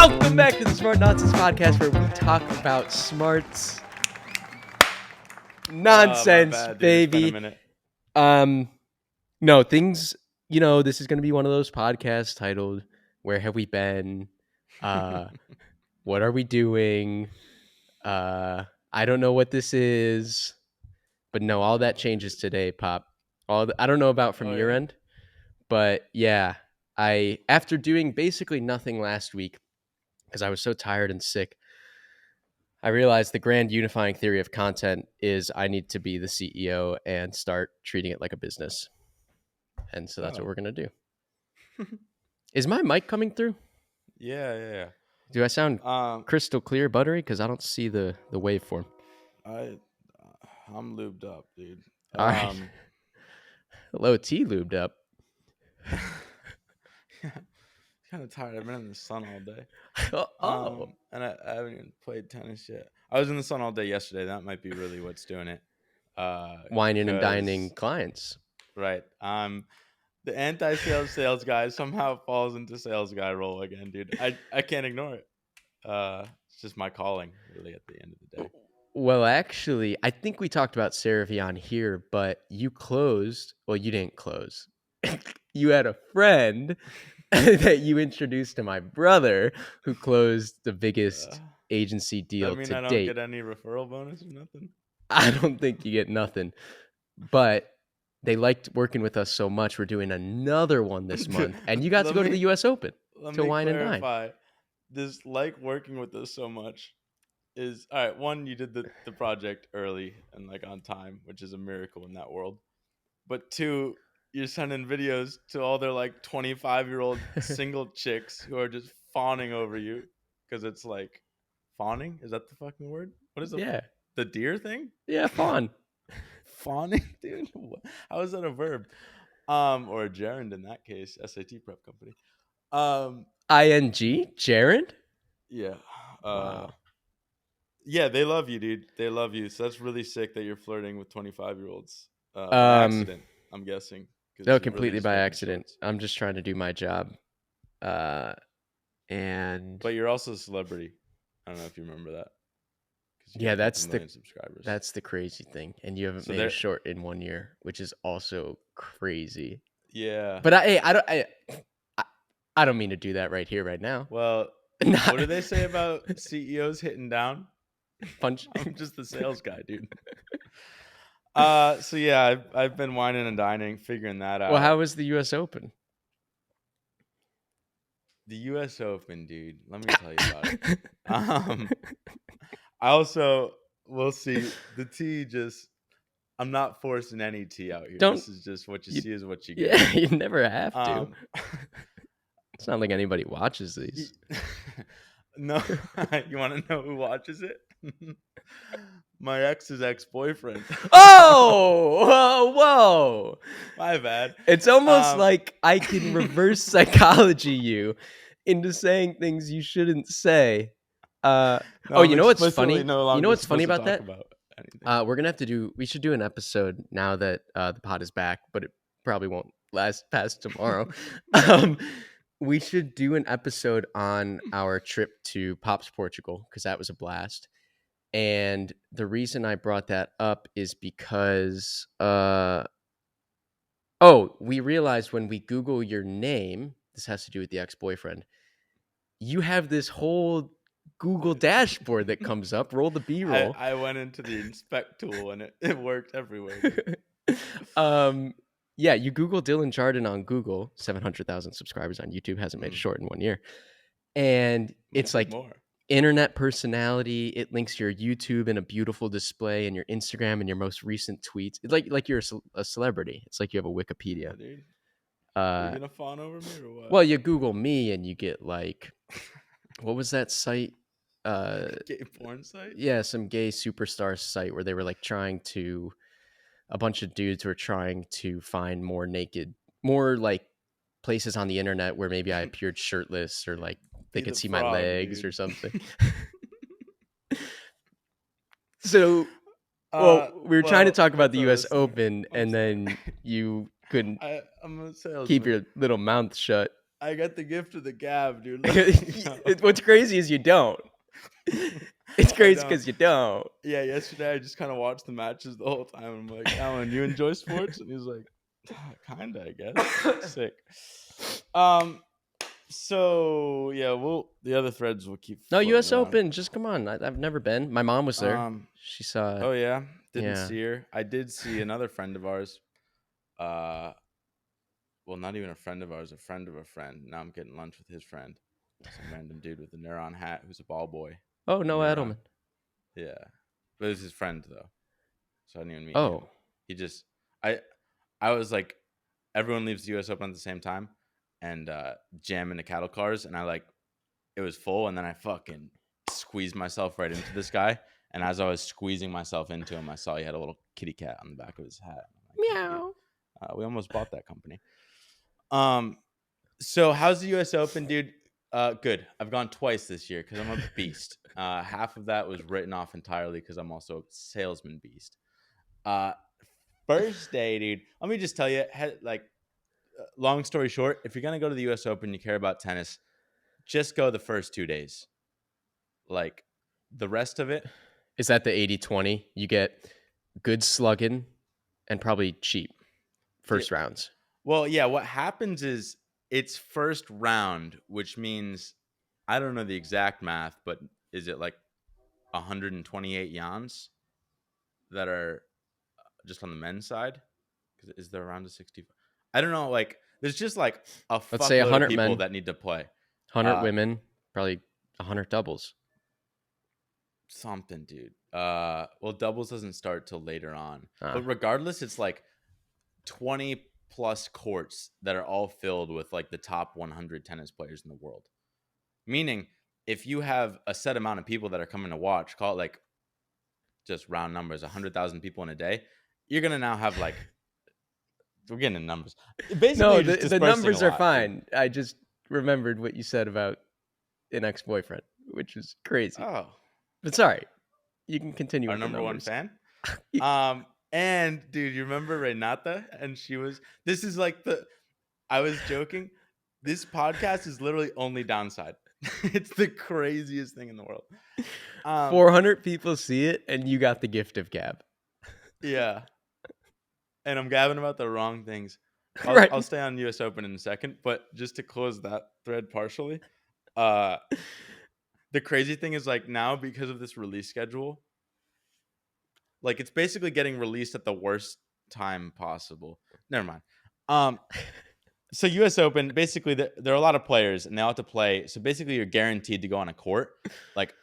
Welcome back to the Smart Nonsense Podcast, where we talk about smarts nonsense, bad, dude. baby. It's been a minute. No, things, this is going to be one of those podcasts titled, Where Have We Been? What Are We Doing? I don't know what this is. But no, all that changes today, Pop. I don't know about from your end, but yeah, after doing basically nothing last week, because I was so tired and sick, I realized the grand unifying theory of content is I need to be the CEO and start treating it like a business. And so that's what we're going to do. Is my mic coming through? Yeah. Do I sound crystal clear, buttery? Because I don't see the waveform. I'm lubed up, dude. All right. Low T lubed up. Kind of tired. I've been in the sun all day. Oh. And I haven't even played tennis yet. I was in the sun all day yesterday. That might be really what's doing it. Whining and dining clients. Right. The anti-sales guy somehow falls into sales guy role again, dude. I can't ignore it. It's just my calling, really, at the end of the day. Well, actually, I think we talked about CeraVe on here, but you closed. Well, you didn't close. You had a friend that you introduced to my brother who closed the biggest agency deal to date. I don't get any referral bonus or nothing? I don't think you get nothing. But they liked working with us so much, we're doing another one this month. And you got to go to the U.S. Open to wine and dine. This working with us so much is, all right, one, you did the project early and on time, which is a miracle in that world. But two, you're sending videos to all their 25-year-old single chicks who are just fawning over you because it's fawning. Is that the fucking word? What is it? Yeah. The deer thing? Yeah, fawn. Fawning, dude. How is that a verb? Or a gerund in that case, SAT prep company. ING, Jardon? Yeah. Wow. Yeah, they love you, dude. They love you. So that's really sick that you're flirting with 25-year-olds by accident, I'm guessing. No, completely by accident. I'm just trying to do my job. But you're also a celebrity. I don't know if you remember that. Yeah, that's the crazy thing. And you haven't made a short in 1 year, which is also crazy. Yeah. But I don't mean to do that right here, right now. Well, what do they say about CEOs hitting down? Punch. I'm just the sales guy, dude. So yeah, I've been whining and dining, figuring that out. Well, how was the U.S. Open? The U.S. Open, dude. Let me tell you about it. I also will see the tea. I'm not forcing any tea out here. This is just what you see is what you get. Yeah, you never have to. It's not like anybody watches these. No, you want to know who watches it? My ex's ex-boyfriend. Oh, whoa. My bad. It's almost like I can reverse psychology you into saying things you shouldn't say. You know what's funny? You know what's funny about that? We're gonna have to we should do an episode now that the pod is back, but it probably won't last past tomorrow. We should do an episode on our trip to Pops, Portugal, because that was a blast. And the reason I brought that up is because we realized when we Google your name, this has to do with the ex-boyfriend, you have this whole Google dashboard that comes up. Roll the B-roll. I went into the inspect tool and it worked everywhere. Yeah, you Google Dylan Jardon on Google, 700,000 subscribers on YouTube, hasn't made a short in 1 year. And it's like more. Internet personality. It links your YouTube in a beautiful display and your Instagram and your most recent tweets. It's like you're a celebrity. It's like you have a Wikipedia. Yeah, dude. Are you gonna fawn over me or what? Well, you Google me and you get what was that site? Gay porn site? Yeah, some gay superstar site where they were a bunch of dudes were trying to find more places on the internet where maybe I appeared shirtless or they could see my legs, dude, or something. So, we were trying to talk about the U.S. Open, and then you couldn't keep your little mouth shut. I got the gift of the gab, dude. Let's go. What's crazy is you don't. It's I crazy don't. because you don't. Yeah, yesterday I just kind of watched the matches the whole time. I'm like, Alan, you enjoy sports? And he's like, kinda, I guess. I'm like, sick. Um. So yeah, the other threads will keep No, floating U.S. around. Open. Just come on. I've never been. My mom was there. Um. She saw it. Oh yeah, didn't Yeah. see her. I did see another friend of ours. Uh. Well, not even a friend of ours, a friend of a friend. Now I'm getting lunch with his friend, some random dude with a neuron hat who's a ball boy. Oh, no, Neuron. Edelman. Yeah, but it was his friend though, so I didn't even meet him. Oh, He just, I, I was like, everyone leaves the U.S. Open at the same time, and jam into cattle cars, and I like, it was full, and then I fucking squeezed myself right into this guy, and as I was squeezing myself into him, I saw he had a little kitty cat on the back of his hat. I'm like, idiot. meow. We almost bought that company. Um, so how's the U.S. Open, dude? Good. I've gone twice this year because I'm a beast. Half of that was written off entirely because I'm also a salesman beast. Uh, First day, dude. Let me just tell you, long story short, if you're gonna go to the U.S. Open, you care about tennis, just go the first 2 days. Like the rest of it, Is that the 80-20? You get good slugging and probably cheap yeah. first rounds. Well, yeah. What happens is it's first round, which means I don't know the exact math, but is it like 128 yans that are just on the men's side? Because is there around a 60? I don't know. Like, there's just like a Let's say fuckload of 100 people men, that need to play. 100 Uh, women, probably 100 doubles. Something, dude. Well, doubles doesn't start till later on, but Ah. regardless, it's like 20 plus courts that are all filled with like the top 100 tennis players in the world. Meaning, if you have a set amount of people that are coming to watch, call it like just round numbers, 100,000 people in a day, you're gonna now have like we're getting in numbers. Basically, No, you're just the dispersing a numbers are lot, dude. fine. I just remembered what you said about an ex-boyfriend, which is crazy. Oh, But sorry, you can continue our with the number one numbers. fan. And dude, you remember Renata? And she was. This is like the. I was joking. This podcast is literally only downside. It's the craziest thing in the world. 400 people see it, and you got the gift of gab. Yeah, and I'm gabbing about the wrong things. I'll Right. stay on U.S. Open in a second, but just to close that thread partially, uh, the crazy thing is like now because of this release schedule, like it's basically getting released at the worst time possible. Never mind. Um, so U.S. Open, basically, there are a lot of players, and they all have to play. So basically, you're guaranteed to go on a court. Like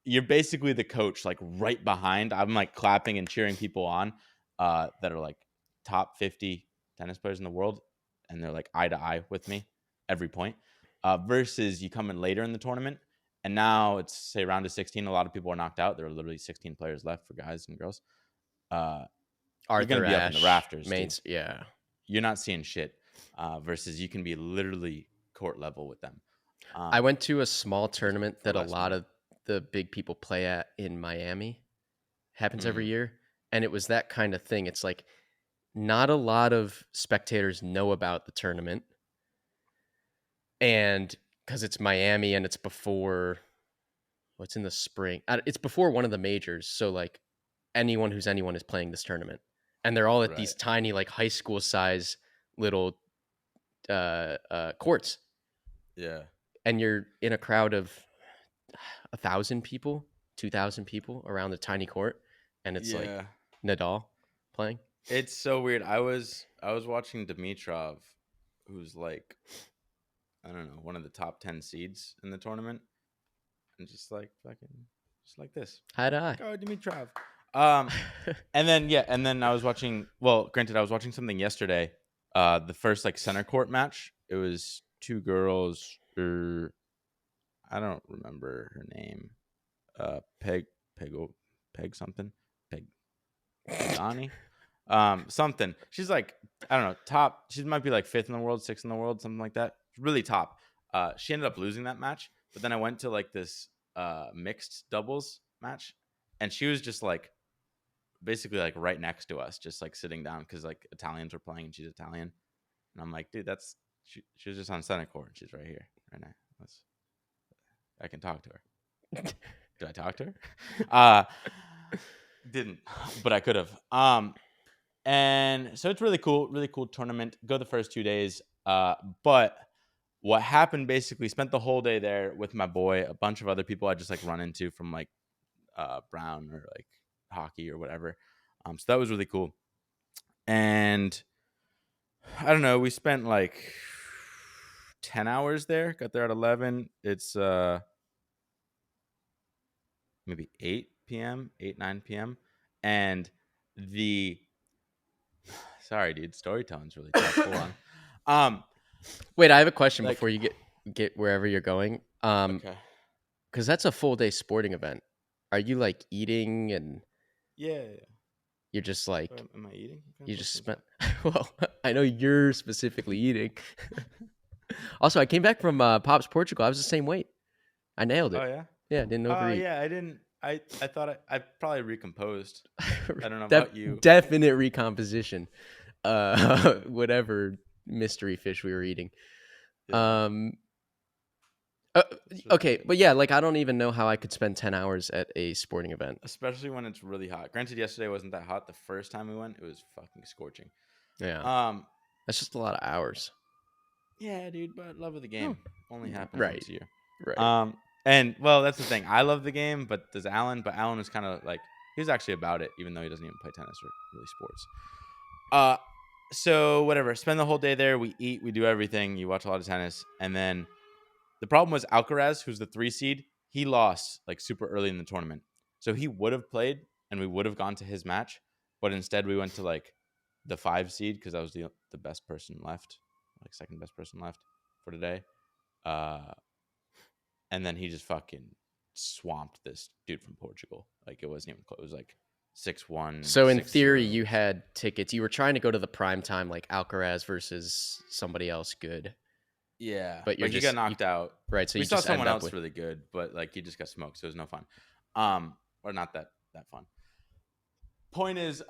you're basically the coach, like right behind. I'm like clapping and cheering people on that are like top 50 tennis players in the world, and they're like eye to eye with me every point. Versus you come in later in the tournament, and now it's say round of 16. A lot of people are knocked out. There are literally 16 players left for guys and girls. Uh, you're gonna Arthur be up in the Ashe, rafters, dude. mains. Yeah. You're not seeing shit. Versus you can be literally court level with them. I went to a small Just tournament for that a less lot money. of the big people play at in Miami. Happens every Mm, year. And it was that kind of thing. It's like not a lot of spectators know about the tournament. And because it's Miami and it's before what's in the spring, it's before one of the majors. So, like, anyone is playing this tournament. And they're all at these right. tiny, like, high school size little courts. Yeah. And you're in a crowd of 1,000 people, 2,000 people around the tiny court, and it's like Yeah. Nadal playing. It's so weird. I was watching Dimitrov, who's like I don't know, one of the top 10 seeds in the tournament, and just like fucking just like this. Eye to eye. Go Dimitrov. Um and then yeah, and then I was watching well, granted I was watching something yesterday. The first like center court match. It was two girls I don't remember her name. Peg Peg something. Peg Pagani. Something. She's like, I don't know, top. She might be like fifth in the world, sixth in the world, something like that. Really top. She ended up losing that match, but then I went to like this mixed doubles match, and she was just like basically like right next to us, just like sitting down because like Italians were playing and she's Italian. And I'm like, dude, that's She was just on center court. She's right here, right now. I can talk to her. Did I talk to her? Uh didn't, but I could have. And so it's really cool tournament. Go the first 2 days. But what happened basically, spent the whole day there with my boy, a bunch of other people I just like run into from like Brown or like hockey or whatever. So that was really cool. And I don't know, we spent like 10 hours there, got there at 11. It's maybe 8 p.m., 8, 9 p.m. And the sorry, dude, storytelling's really tough. Hold on. Wait, I have a question Like, before you get wherever you're going. okay. Because that's a full day sporting event. Are you like eating and Yeah. you're just like Am I eating? What kind of you just question is spent? that? Well, I know you're specifically eating. Also, I came back from Pops Portugal. I was the same weight. I nailed Oh it. yeah. Yeah, didn't overeat. Yeah. I didn't. I thought I probably recomposed. I don't know Def- about you. definite recomposition. Whatever mystery fish we were eating. Yeah, Um, uh, that's really okay, funny. but yeah, like I don't even know how I could spend 10 hours at a sporting event. Especially when it's really hot. Granted, yesterday wasn't that hot. The first time we went, it was fucking scorching. Yeah, Um, that's just a lot of hours. yeah, dude, but love of the Oh, game only happens right, once a year. right. And well, that's the thing. I love the game, but does Alan? But Alan was kind of like he was actually about it, even though he doesn't even play tennis or really sports. Uh, so whatever. Spend the whole day there. We eat. We do everything. You watch a lot of tennis, and then the problem was Alcaraz, who's the 3 seed. He lost like super early in the tournament, so he would have played, and we would have gone to his match, but instead we went to like the 5 seed because that was the best person left, like second best person left for today. Uh, and then he just fucking swamped this dude from Portugal. Like it wasn't even close. It was like 6-1, So in theory, 6-0. you had tickets. You were trying to go to the prime time, like Alcaraz versus somebody else good, Yeah, but you're but he got just knocked out. right. So We you saw just end someone up else with. really good, but like he just got smoked, so it was no fun. Or not that fun. Point is,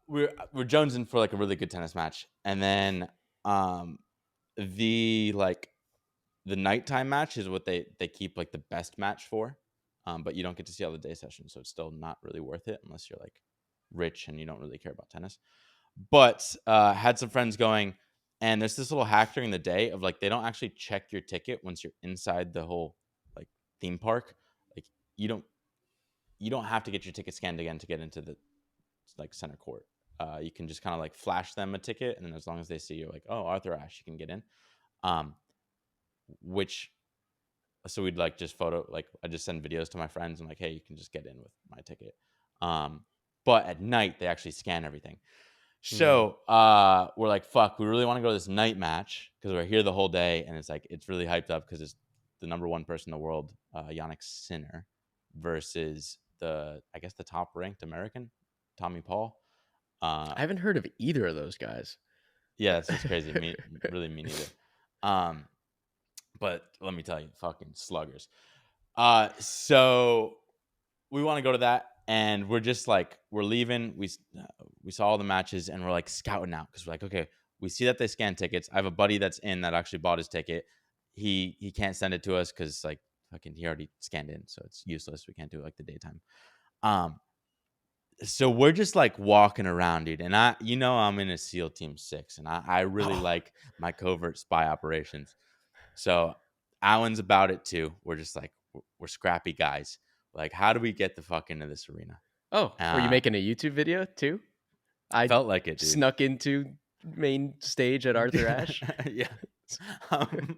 we're jonesing for like a really good tennis match, and then um the like the nighttime match is what they keep like the best match for, but you don't get to see all the day sessions, so it's still not really worth it unless you're like rich and you don't really care about tennis. But had some friends going, and there's this little hack during the day of like they don't actually check your ticket once you're inside the whole like theme park. Like you don't you don't have to get your ticket scanned again to get into the like center court. You can just kind of like flash them a ticket, and then as long as they see you're like, oh, Arthur Ashe, you can get in. Um, which so we'd like just photo like I just send videos to my friends and like, hey, you can just get in with my ticket. But at night they actually scan everything. Hmm. So we're like, fuck, we really want to go to this night match because we're here the whole day, and it's like it's really hyped up because it's the number one person in the world, Yannick Sinner, versus I guess the top ranked American, Tommy Paul. Uh, I haven't heard of either of those guys. yeah, it's crazy. Me neither. Um, but let me tell you, fucking sluggers. So we want to go to that, and we're just like we're leaving. We saw all the matches, and we're like scouting out because we're like, okay, we see that they scan tickets. I have a buddy that's in that actually bought his ticket. He can't send it to us because like fucking he already scanned in, so it's useless. We can't do it like the daytime. Um, so we're just like walking around, dude, and I'm in a SEAL Team 6, and I really Oh, like my covert spy operations. So Alan's about it too. We're just like we're scrappy guys. Like, how do we get the fuck into this arena? oh, were you Uh, making a YouTube video too? I felt like it, dude. snuck into main stage at Arthur Ashe. Yeah. Um,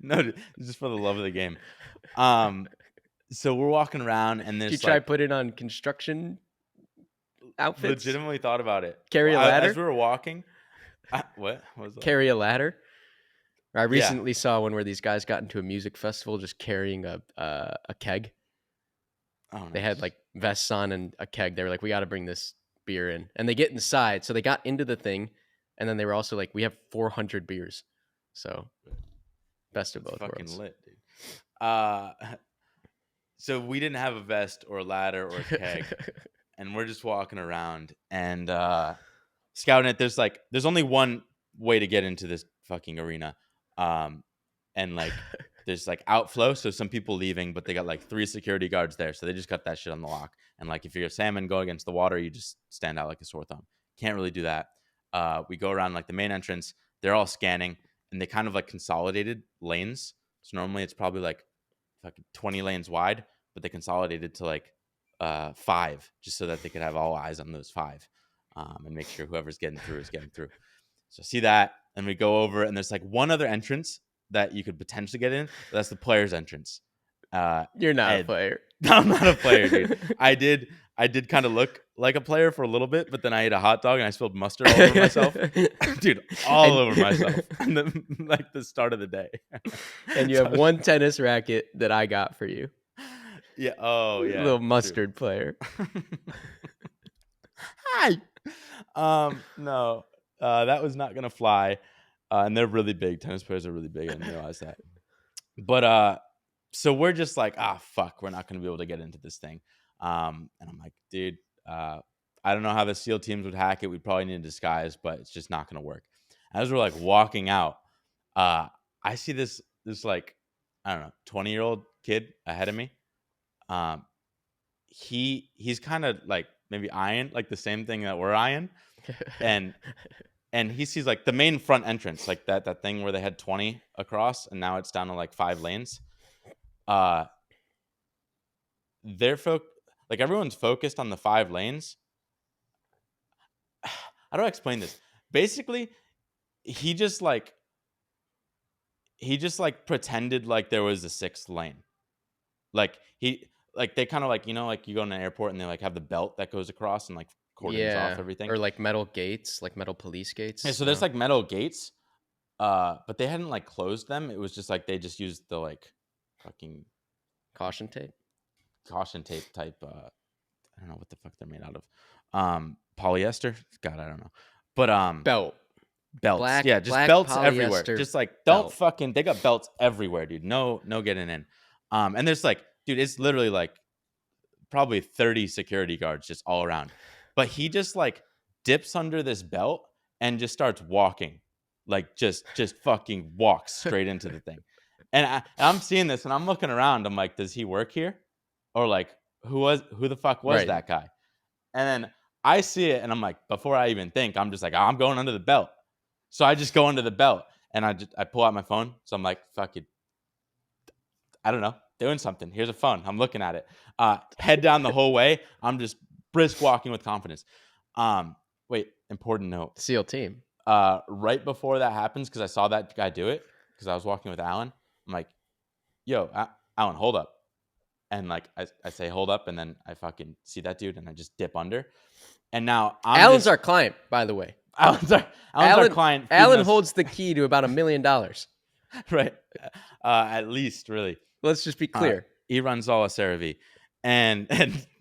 no, dude, it's just for the love of the game. Um, so we're walking around, and Did you there's try like putting on construction outfits? legitimately thought about it. Carry Well, a as ladder? we were walking, what was that? Carry a ladder? I Yeah. recently saw one where these guys got into a music festival just carrying a keg. Oh, They had nice. like vests on and a keg. They were like, "We got to bring this beer in," and they get inside. So they got into the thing, and then they were also like, "We have 400 beers." So best of That's both fucking worlds. lit, dude. Uh, so we didn't have a vest or a ladder or a keg, and we're just walking around and scouting it. There's only one way to get into this fucking arena. Um, and like there's like outflow, so some people leaving, but they got like 3 security guards there, so they just got that shit on the lock. And like if you're a salmon going against the water, you just stand out like a sore thumb. Can't really do that. We go around like the main entrance. They're all scanning, and they kind of like consolidated lanes. So normally it's probably like fucking 20 lanes wide, but they consolidated to like 5, just so that they could have all eyes on those 5, and make sure whoever's getting through is getting through. So see that, and we go over, and there's like one other entrance that you could potentially get in, but that's the player's entrance. You're not a And player. I'm not a player, dude. I did kind of look like a player for a little bit, but then I ate a hot dog and I spilled mustard all over myself. Dude, all over myself. And then, like the start of the day. And you So have one tennis racket that I got for you. yeah. Oh yeah. Little True. mustard player. Hi. No. That was not gonna fly. And they're really big. Tennis players are really big. I didn't realize that. But so we're just like, fuck, we're not gonna be able to get into this thing. And I'm like, dude, I don't know how the SEAL teams would hack it. We'd probably need a disguise, but it's just not gonna work. As we're like walking out, I see this like, I don't know, 20-year-old kid ahead of me. Um, he's kind of like maybe eyeing like the same thing that we're eyeing, and he sees like the main front entrance, like that thing where they had 20 across, and now it's down to like 5 lanes. Uh, they're like everyone's focused on the 5 lanes. How do I explain this? Basically, he just like pretended like there was a 6th lane. Like they kind of like, like you go in an airport and they like have the belt that goes across and like cordons off Yeah. everything. Or like metal gates, like metal police gates. Yeah, so there's like metal gates, but they hadn't like closed them. It was just like they just used the like fucking Caution tape. caution tape type. I don't know what the fuck they're made out of. Polyester. God, I don't know. But Belt. belts. Yeah, just Black belts everywhere. polyester Just like don't belt. fucking. They got belts everywhere, dude. No getting in. And there's like, dude, it's literally like probably 30 security guards just all around. But he just like dips under this belt and just starts walking. Like just fucking walks straight into the thing. And I'm seeing this and I'm looking around. I'm like, does he work here? Or like who the fuck was Right. that guy? And then I see it and I'm like, before I even think, I'm just like, I'm going under the belt. So I just go under the belt and I pull out my phone. So I'm like, fuck it. I don't know, doing something. Here's a phone. I'm looking at it. Head down the whole way. I'm just brisk walking with confidence. Wait, important note. SEAL team. Right before that happens, because I saw that guy do it, because I was walking with Alan. I'm like, yo, Alan, hold up. And like I say hold up, and then I fucking see that dude and I just dip under. And now Alan's our client, by the way. Alan's our client. Alan holds the key to about $1 million. Right. At least, really. Let's just be clear. He runs all of CeraVe. And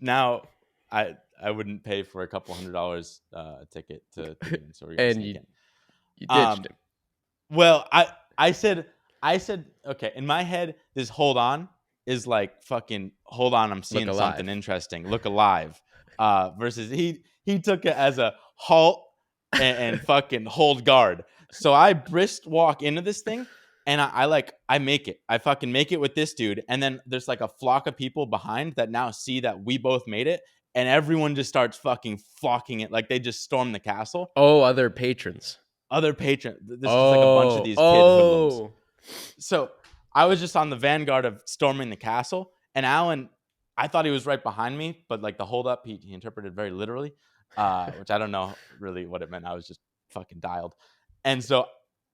now I wouldn't pay for a couple $100 a ticket to get in. So we're gonna sneak in. You ditched him. Well, I said okay, in my head, this hold on is like fucking hold on, I'm seeing something interesting. Look alive. Versus he took it as a halt and fucking hold guard. So I brisk walk into this thing and I make it. I fucking make it with this dude. And then there's like a flock of people behind that now see that we both made it. And everyone just starts fucking flocking it. Like they just storm the castle. Oh, other patrons. There's just like a bunch of these kid hoodlums. So I was just on the vanguard of storming the castle, and Alan, I thought he was right behind me, but like the hold up, he interpreted very literally, which I don't know really what it meant. I was just fucking dialed. And so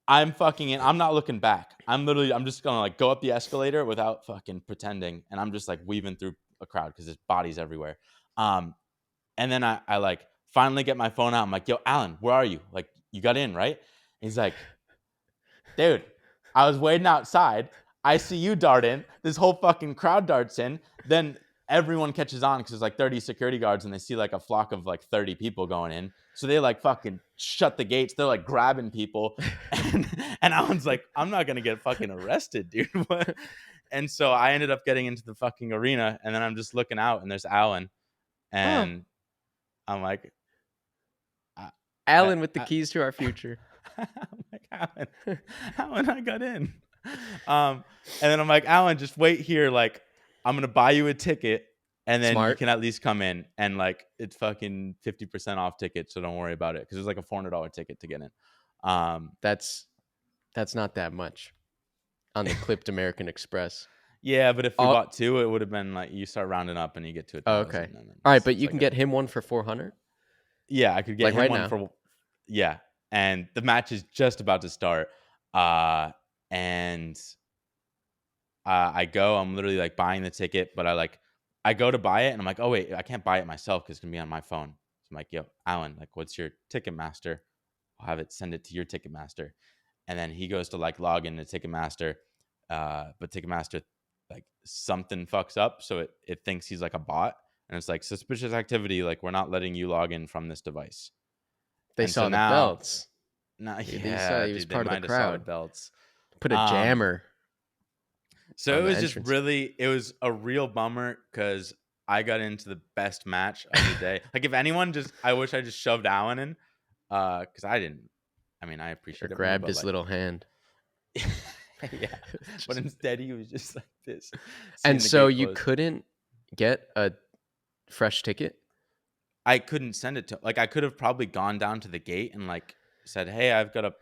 I'm fucking in. I'm not looking back. I'm just gonna like go up the escalator without fucking pretending, and I'm just like weaving through a crowd because there's bodies everywhere. And then I like finally get my phone out. I'm like, yo, Alan, where are you? Like, you got in, right? And he's like, dude, I was waiting outside. I see you dart in. This whole fucking crowd darts in. Then everyone catches on because there's like 30 security guards and they see like a flock of like 30 people going in. So they like fucking shut the gates. They're like grabbing people. And Alan's like, I'm not going to get fucking arrested, dude. And so I ended up getting into the fucking arena. And then I'm just looking out and there's Alan. And I'm like, Alan with the keys to our future. I'm like, Alan, I got in. And then I'm like, Alan, just wait here. Like, I'm gonna buy you a ticket, and then you Smart. can at least come in. And like, it's fucking 50% off ticket, so don't worry about it, because it's like a $400 ticket to get in. That's not that much on the clipped American Express. Yeah, but if we Oh, bought two, it would have been like you start rounding up and you get to oh, 1,000, okay. and then All right, but it's you like can a get him one for 400, yeah, I could get like him right one now. for yeah, and the match is just about to start. And I go, I'm literally like buying the ticket, but I go to buy it, and I'm like, oh wait, I can't buy it myself because it's gonna be on my phone. So I'm like, yo, Alan, like, what's your Ticketmaster? I'll have it send it to your Ticketmaster. And then he goes to like log into Ticketmaster, but Ticketmaster, like, something fucks up, so it thinks he's like a bot, and it's like suspicious activity. Like, we're not letting you log in from this device. They And so saw the now, belts. They saw yeah, he was dude, they part of the might have saw the crowd. belts. Put a Um, jammer so on it the was just entrance. really, it was a real bummer because I got into the best match of the day. Like, if anyone I wish I just shoved Allen in, because I didn't. I mean, I Or appreciate it more, grabbed but his like, little hand. yeah. But instead, he was just like this, And seeing the so gate you close. couldn't get a fresh ticket? I couldn't send it to, like, I could have probably gone down to the gate and like said, hey, I've got a,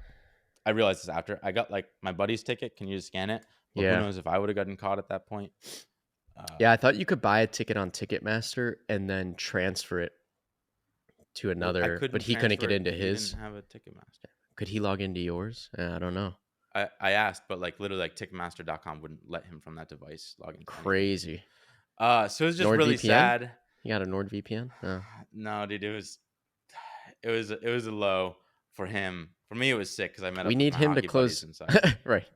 I realized this after, I got like my buddy's ticket. Can you just scan it? But who Yeah. knows if I would have gotten caught at that point. Yeah, I thought you could buy a ticket on Ticketmaster and then transfer it to Well, I another, but couldn't he couldn't transfer get it into because he didn't his. have a Ticketmaster. Could he log into yours? I don't know. I asked, but like literally like Ticketmaster.com wouldn't let him from that device log into anything. Crazy. So it was just really NordVPN? sad. You got a NordVPN? Oh. No, dude, it was a low for him. For me, it was sick because I met We up with need my him to hockey buddies close. inside. Right.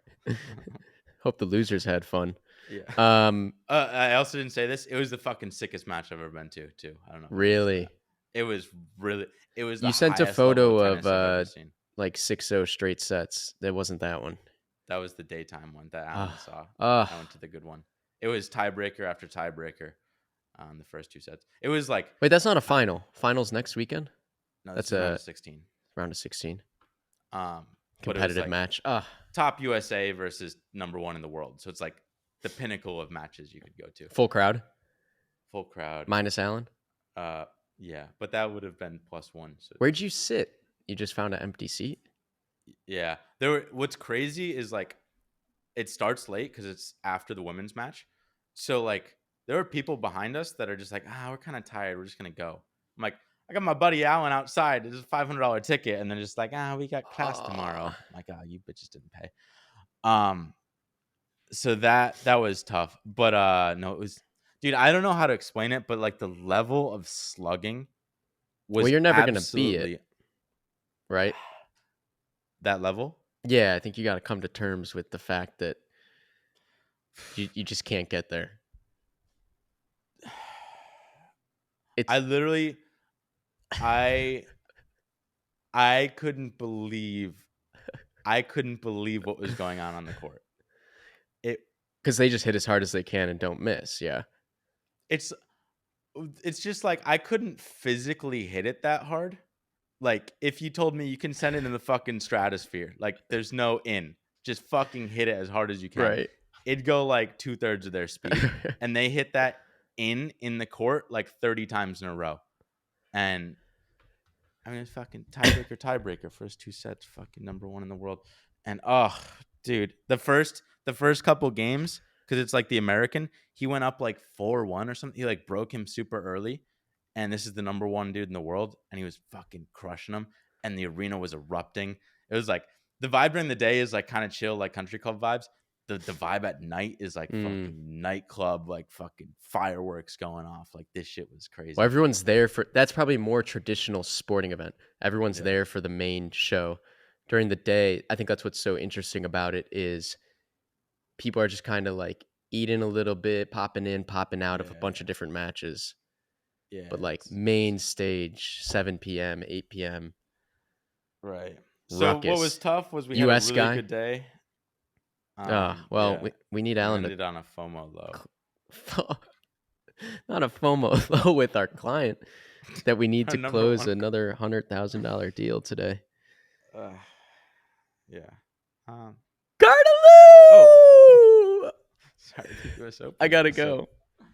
Hope the losers had fun. Yeah. Um, I also didn't say this. It was the fucking sickest match I've ever been to, too. I don't know if I mentioned that. really. It was really, it was the You sent a highest level photo of of tennis I've ever seen. like 6-0 straight sets. That wasn't that one. That was the daytime one that Alan Ah, saw. ah. I went to the good one. It was tiebreaker after tiebreaker on the first two sets. It was like, Wait, that's not a final. Finals next weekend? no, this That's is round a of 16. round of 16. But it was Competitive like match. Ah, top USA versus number one in the world. So it's like the pinnacle of matches you could go to. full crowd. Full crowd. Minus Allen. Uh, yeah, but that would have been +1. So Where'd you sit? You just found an empty seat? yeah, what's crazy is like it starts late because it's after the women's match. So like there are people behind us that are just like, we're kind of tired. We're just gonna go. I'm like, I got my buddy Alan outside. It's a $500 ticket, and they're just like, we got class tomorrow. I'm like, you bitches didn't pay. So that was tough. But no, it was, dude, I don't know how to explain it, but like the level of slugging Well, was you're never gonna be it, absolutely right? that level. Yeah, I think you got to come to terms with the fact that you just can't get there. It's I literally I I couldn't believe what was going on the court. It because they just hit as hard as they can and don't miss. Yeah. it's it's just like I couldn't physically hit it that hard. Like, if you told me you can send it in the fucking stratosphere, like there's no in, just fucking hit it as hard as you can. Right. It'd go like 2/3 of their speed, and they hit that in the court like 30 times in a row. And I mean, it's fucking tiebreaker, first two sets, fucking number one in the world. And dude, the first couple games, because it's like the American, he went up like 4-1 or something. He like broke him super early, and this is the number one dude in the world, and he was fucking crushing him, and the arena was erupting. It was like the vibe during the day is like kind of chill, like country club vibes. The vibe at night is like fucking nightclub, like fucking fireworks going off. Like, this shit was crazy. Well, everyone's there for that's probably a more traditional sporting event. Everyone's Yeah. there for the main show. During the day, I think that's what's so interesting about it is people are just kind of like eating a little bit, popping in, popping out of a bunch of different matches. Yeah. But like main stage, 7 p.m., 8 p.m. Right. So what was Ruckus. tough was we US had a really guy? good day. Well, Yeah. we need We Alan ended on a FOMO low. not a FOMO though with our client that we need Our to number close one. another $100,000 deal today. Yeah. Um. Oh, Cardaloo! sorry, the U.S. I Open. gotta So go.